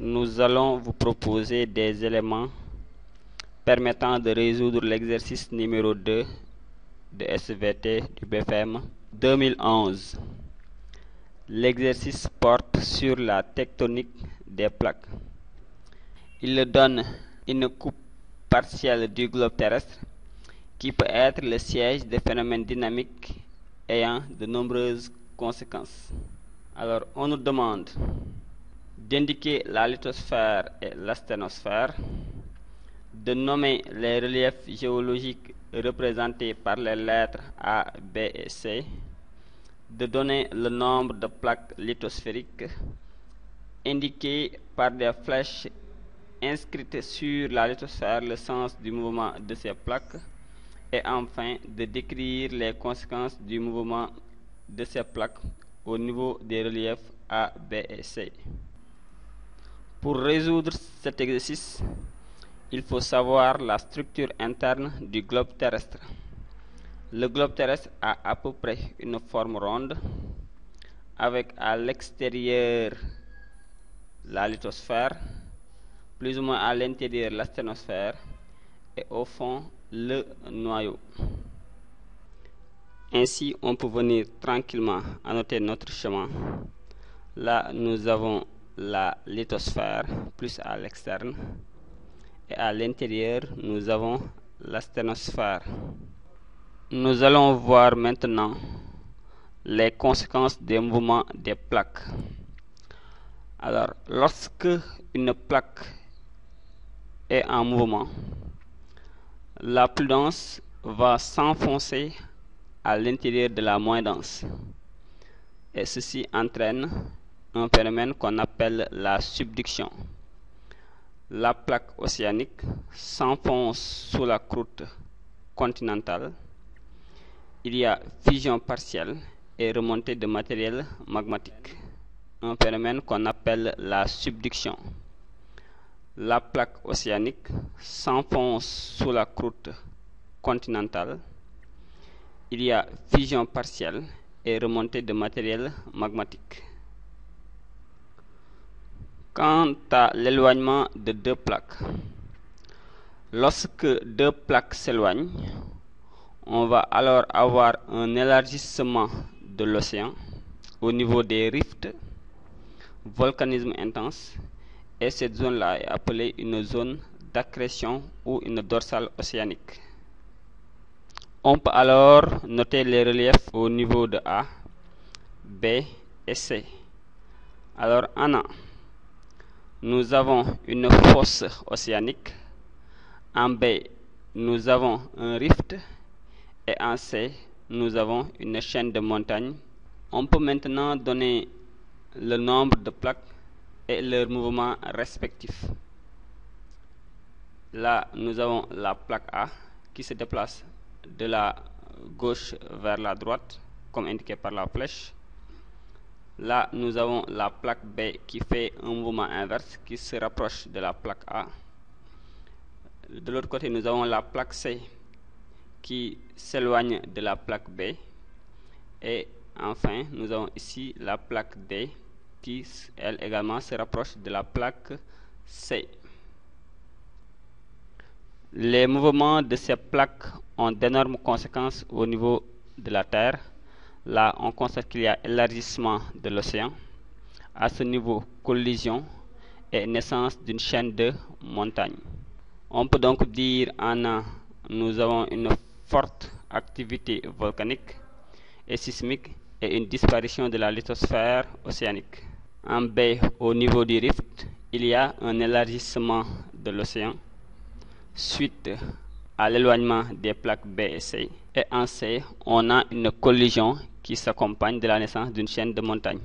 nous allons vous proposer des éléments permettant de résoudre l'exercice numéro 2 de SVT du BFM 2011. L'exercice porte sur la tectonique des plaques. Il donne une coupe partielle du globe terrestre qui peut être le siège de phénomènes dynamiques ayant de nombreuses conséquences. Alors, on nous demande d'indiquer la lithosphère et l'asténosphère, de nommer les reliefs géologiques représentés par les lettres A, B et C, de donner le nombre de plaques lithosphériques indiquées par des flèches inscrites sur la lithosphère le sens du mouvement de ces plaques et enfin de décrire les conséquences du mouvement de ces plaques au niveau des reliefs A, B et C. Pour résoudre cet exercice, il faut savoir la structure interne du globe terrestre. Le globe terrestre a à peu près une forme ronde, avec à l'extérieur la lithosphère, plus ou moins à l'intérieur l'asténosphère et au fond le noyau. Ainsi, on peut venir tranquillement annoter notre chemin. Là, nous avons la lithosphère plus à l'externe et à l'intérieur, nous avons l'asténosphère. Nous allons voir maintenant les conséquences des mouvements des plaques. Alors, lorsque une plaque est en mouvement, la plus dense va s'enfoncer à l'intérieur de la moins dense. Et ceci entraîne un phénomène qu'on appelle la subduction. La plaque océanique s'enfonce sous la croûte continentale. Il y a fusion partielle et remontée de matériel magmatique, un phénomène qu'on appelle la subduction. La plaque océanique s'enfonce sous la croûte continentale. Il y a fusion partielle et remontée de matériel magmatique. Quant à l'éloignement de deux plaques, lorsque deux plaques s'éloignent, on va alors avoir un élargissement de l'océan au niveau des rifts, volcanisme intense, et cette zone-là est appelée une zone d'accrétion ou une dorsale océanique. On peut alors noter les reliefs au niveau de A, B et C. Alors en A, nous avons une fosse océanique. En B, nous avons un rift. Et en C, nous avons une chaîne de montagnes. On peut maintenant donner le nombre de plaques et leurs mouvements respectifs. Là, nous avons la plaque A qui se déplace de la gauche vers la droite, comme indiqué par la flèche. Là, nous avons la plaque B qui fait un mouvement inverse, qui se rapproche de la plaque A. De l'autre côté, nous avons la plaque C qui s'éloigne de la plaque B. Et enfin, nous avons ici la plaque D qui, elle également, se rapproche de la plaque C. Les mouvements de ces plaques ont d'énormes conséquences au niveau de la Terre. Là, on constate qu'il y a élargissement de l'océan. À ce niveau, collision et naissance d'une chaîne de montagnes. On peut donc dire en A, nous avons une forte activité volcanique et sismique et une disparition de la lithosphère océanique. En B, au niveau du rift, il y a un élargissement de l'océan suite à l'éloignement des plaques B et C. Et en C, on a une collision qui s'accompagne de la naissance d'une chaîne de montagnes.